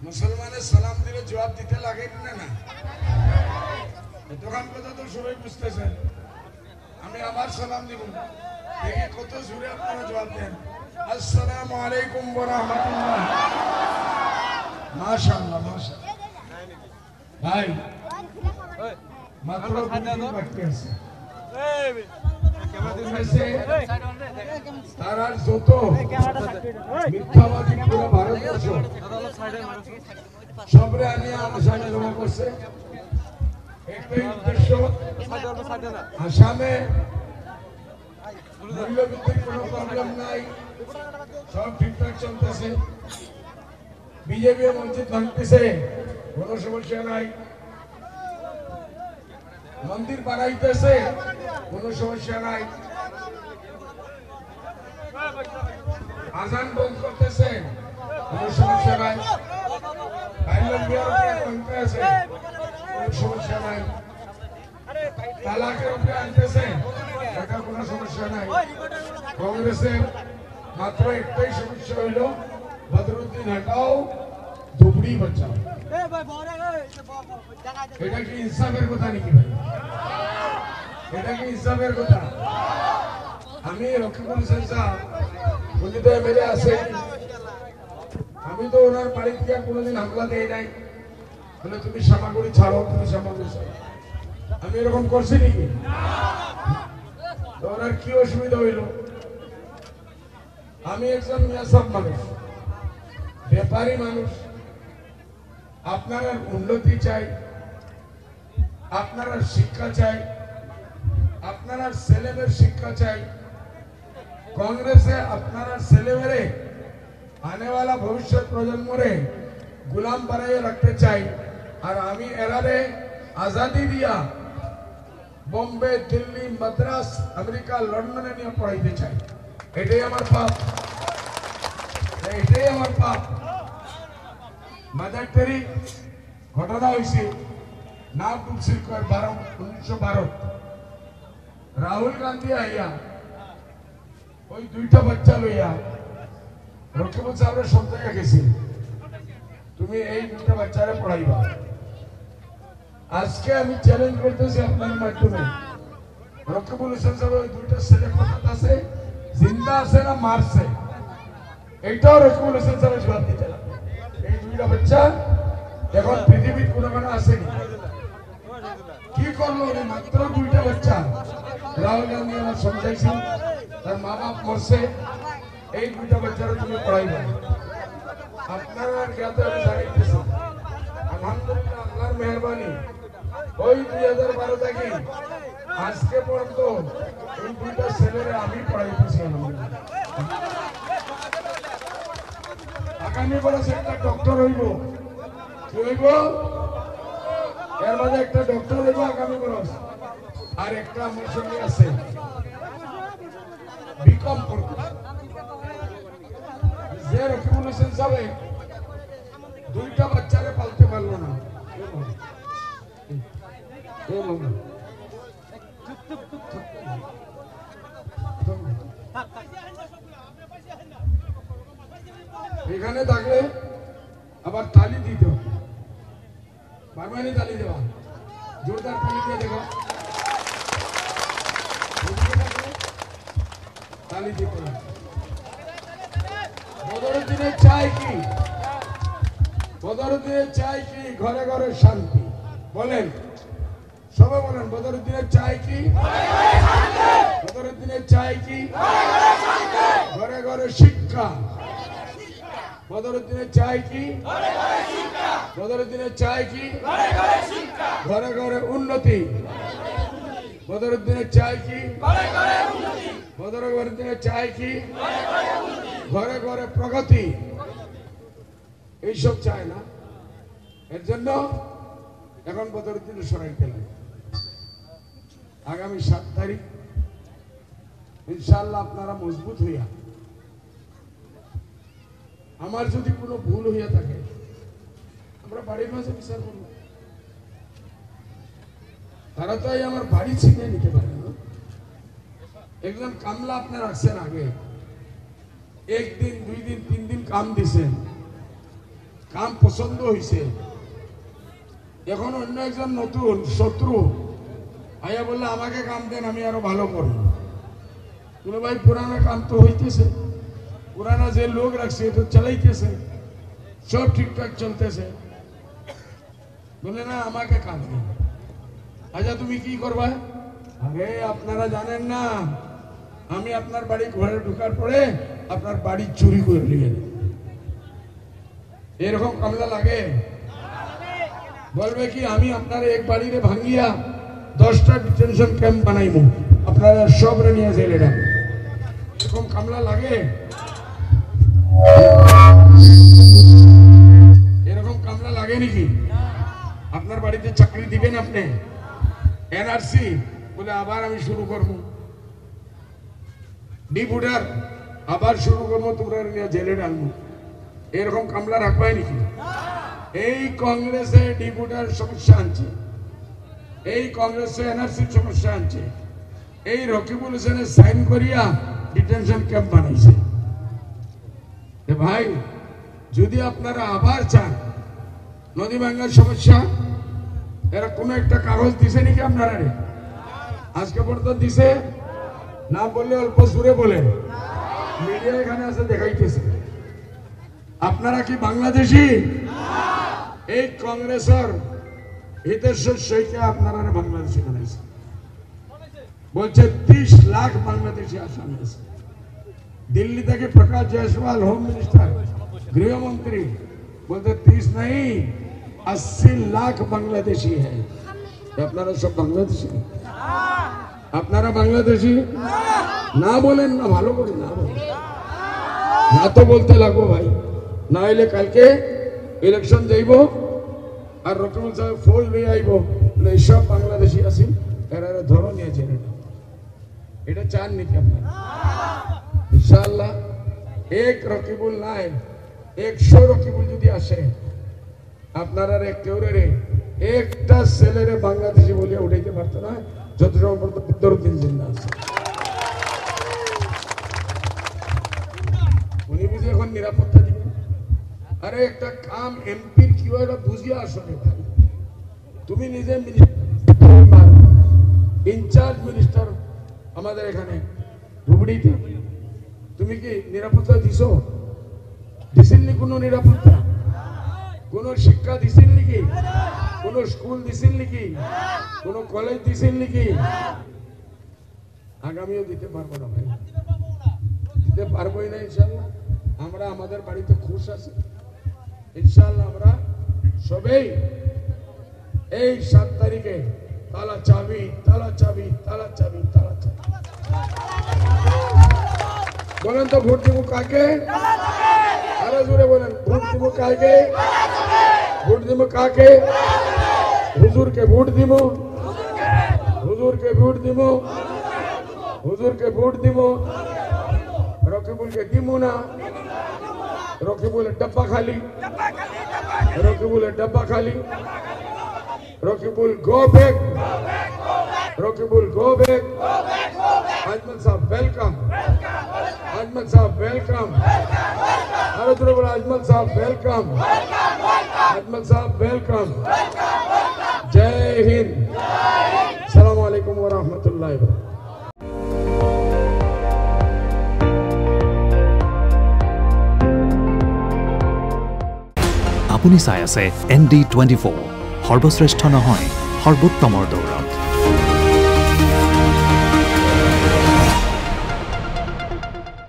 মুসলমানের সালাম দিলে জবাব দিতে লাগে না না? দোকান কথা তো সবাই বুঝতেছেন। আমি আবার সালাম দিব, দেখি কত জোরে আপনারা জবাব দেন। আসসালামু আলাইকুম ওয়া রাহমাতুল্লাহ। মাশাআল্লাহ মাশাআল্লাহ। ভাই মাত্র বাকি আছে। তারা যত মিথ্যাবাদী পুরো ভারতবর্ষ সবরে আনিয়ে আমার সামনে জমা করছে। একটাই উদ্দেশ্য, আসামে মূল্যবৃদ্ধির কোনো প্রবলেম নাই, সব ঠিকঠাক চলতেছে। বিজেপি মসজিদ ভাঙতেছে, কোনো সমস্যা নাই। মন্দির বানাইতেছে, কোনো সমস্যা নাই। আজান বন্ধ করতেছে, কোনো সমস্যা নাই। কোনো সমস্যা নাই। তালাকের উপরে আনতেছে, এটা কোনো সমস্যা নাই। কংগ্রেসের মাত্র একটাই সমস্যা হইল বদরুদ্দিন হটাও, ধুবড়ি বাঁচাও। এটা কি ইনসাফের কথা নাকি ভাই? এটা কি ইনসাফের কথা? আমি রকিবুল হোসেন সাহেব উনি তো এমএলএ আছে, আমি তো ওনার বাড়ি থেকে কোনোদিন হামলা দেই নাই। বলে তুমি সামাগুড়ি ছাড়ো, তুমি সামাগুড়ি ছাড়ো। আমি এরকম করছি নাকি? তো ওনার কি অসুবিধা হইল? আমি একজন মিয়াসব মানুষ, ব্যাপারী মানুষ। আপনারা উন্নতি চাই, আপনারা শিক্ষা চাই, আপনারা ছেলেমেয়ের শিক্ষা চাই। কংগ্রেসে আপনারা ছেলেমেয়ে আনেওয়ালা ভবিষ্যৎ প্রজন্মরে গুলাম বানাইয়ে রাখতে চাই। আর আমি এরারে আজাদি দিয়া বোম্বে, দিল্লি, মাদ্রাস, আমেরিকা, লন্ডনে নিয়ে পড়াইতে চাই। এটাই আমার পাপ, এটাই আমার পাপ। মাদারটেরি ঘটনা হয়েছে না তুলসির 1912। রাহুল গান্ধী আইয়া ওই দুইটা বাচ্চা লইয়া রকিবুল সাহেবের সব জায়গায় গেছি, তুমি এই দুইটা বাচ্চারে পড়াইবা। আজকে আমি চ্যালেঞ্জ করতেছি আপনার মাধ্যমে, রকিবুল হোসেন সাহেব ওই দুইটা ছেলে কথা আছে, জিন্দা আছে না মারছে, এইটাও রকিবুল হোসেন সাহেব জবাব দিতে লাগবে। এই দুইটা বাচ্চা এখন পৃথিবীর কোনোখানে আসেনি। কি করলো উনি? মাত্র দুইটা বাচ্চা। রাহুল গান্ধী আমার সমঝাইছেন, তার মা বাপ মরছে, এই দুইটা বাচ্চারা তুমি পড়াইবা। আপনারা জ্ঞাতে আমি জানাইতেছি, আলহামদুলিল্লাহ আল্লাহর মেহরবানি, ওই 2012 থেকে আজকে পর্যন্ত এই দুইটা ছেলেরা আমি পড়াইতেছি। আগামী বছর একটা ডক্টর হইব, কি হইব? এর মাঝে একটা ডক্টর হইব আগামী বছর। আর একটা আমার সঙ্গে আছে বিকম করতে, যে রকিবুল হোসেন সাহেব দুইটা বাচ্চারে পালতে পারলো না। এখানে থাকলে আবার তালি দিতে হবে, বারবারই তালি দেওয়া, জোরদার তালি দিয়ে দেখা, তালি দিতে হবে। বদরুদ্দিনের চাই কি? বদরুদ্দিনের চাই কি? ঘরে ঘরে শান্তি। বলেন, সবাই বলেন, বদরুদ্দিনের চাই কি? বদরুদ্দিনের চাই কি? ঘরে ঘরে শিক্ষা। বদরুদ্দিনের চাই কি? বদরুদ্দিনের চাই কি? ঘরে ঘরে উন্নতি। বদরুদ্দিনের চাই কি? বদরুদ্দিনের চাই কি? ঘরে ঘরে প্রগতি। এইসব চায় না, এর জন্য এখন বদরুদ্দিনের সরাইতে লাগে। আগামী 7 তারিখ ইনশাআল্লাহ আপনারা মজবুত হইয়া, আমার যদি কোনো ভুল হইয়া থাকে আমরা বাড়ির মাঝে বিচার করব। তারা তো আমার বাড়ি ছিনিয়ে নিতে পারে না। একজন কামলা আপনার রাখছেন, আগে 1 দিন 2 দিন 3 দিন কাম দিছেন, কাম পছন্দ হয়েছে, এখন অন্য একজন নতুন শত্রু আয়া বললে আমাকে কাম দেন, আমি আরো ভালো করব। বলে ভাই পুরানা কাম তো হইতেছে, পুরানা যে লোক রাখছে এটা চালাইতেছে, সব ঠিকঠাক চলতেছে। বলে না আমাকে কাম দেন। আচ্ছা তুমি কি করবা? আরে আপনারা জানেন না, আমি আপনার বাড়ি ঘরে ঢোকার পরে আপনার বাড়ি চুরি করে নিয়ে নেব। এরকম কামলা লাগে? বলবে কি আমি আপনার এক বাড়িরে ভাঙ্গিয়া 10টা ডিটেনশন ক্যাম্প বানাইব, আপনারা সবরে নিয়ে জেলে রাখবেন। এরকম কামলা লাগে? এরকম কামলা লাগে নাকি? আপনার বাড়িতে চাকরি দিবেন আপনি? এনআরসি বলে আবার আমি শুরু করবো, ডিপুটার আবার শুরু করবো, তোমরা নিয়ে জেলে ডালবো। এরকম কামলা রাখবাই নাকি? এই কংগ্রেসে ডিপুটার সমস্যা আনছে, এই কংগ্রেসে এনআরসির সমস্যা আনছে, এই রকিবুল হোসেনের সাইন করিয়া ডিটেনশন ক্যাম্প বানাইছে। ভাই যদি আপনারা আবার চান নদী ভাঙ্গার সমস্যা, এরা কোনো একটা কাগজ দিছে নাকি আপনারা? আজকে পর্যন্ত দিছে না? বললে অল্প সুরে বলেন, মিডিয়া এখানে আছে দেখাইতেছে। আপনারা কি বাংলাদেশি? এই কংগ্রেসের হিতেশ্বর সৈকে আপনারা বাংলাদেশি বানাইছে, বলছে 30 লাখ বাংলাদেশি আসামি আছে। দিল্লি থেকে প্রকাশ জয়সওয়াল হোম মিনিস্টার গৃহমন্ত্রী বলতে 30 नहीं 80 लाख বাংলাদেশি है। আপনারা সব বাংলাদেশি? আপনারা বাংলাদেশি? না বলেন না, ভালো করে না বলেন, না তো বলতে লাগবো ভাই, না হইলে কালকে ইলেকশন যাইব আর রকিবুল সাহেব ফোল নিয়ে আইব, এইসব বাংলাদেশি আছি, এরা ধরো নিয়ে জেনে। এটা চান নাকি আপনারা? ইনশাআল্লাহ এক রকিবুল নাই 100 রকিবুল যদি আসে, আপনারা কেউ রে একটা ছেলেরে বাংলাদেশি বলিয়া উঠাইতে পারতো না, যত বদরুদ্দিন জিন্না আছে। উনি বুঝি এখন নিরাপত্তা দিবেন? আরে একটা কাম এমপির কি হয় বুঝিয়ে আসো রে ভাই। তুমি নিজে ইনচার্জ মিনিস্টার আমাদের এখানে ধুবড়িতে, তুমি কি নিরাপত্তা দিছো? দিছেননি কোনো নিরাপত্তা? কোন শিক্ষা দিছেন নাকি? কোন স্কুল দিছেন নাকি? কোন কলেজ দিছেন নাকি? আগামীও দিতে পারবো না ভাই, দিতে পারবোই না ইনশাআল্লাহ। আমরা আমাদের বাড়িতে খুশ আছি ইনশাআল্লাহ। আমরা সবাই এই 7 তারিখে তালা চাবি তালা চাবি তালা চাবি তালা চাবি বলেন তো ভোট দিব কাকে? আরো জোরে বলেন, ভোট দিব কাকে? ভোট দিব কাকে? হুজুরকে ভোট দিব, হুজুরকে ভোট দিব, হুজুরকে ভোট দিব। রকিবুলকে দিব না, রকিবুলের ডব্বা খালি, রকিবুলের ডব্বা খালি। Rakibul go back, Rakibul go back. Ajmal সাহেব ওয়েলকাম, আজমল সাহেব ওয়েলকাম। আরো জোরে বলো, আজমল সাহেব ওয়েলকাম, আজমল সাহেব ওয়েলকাম। জয় হিন্দ, আসসালামু আলাইকুম ওয়া রাহমাতুল্লাহি ওয়া বারাকাতুহু। আপুনি চাই আছে ND24, সৰ্বশ্ৰেষ্ঠ নহয় সৰ্বোত্তমৰ দৌৰত।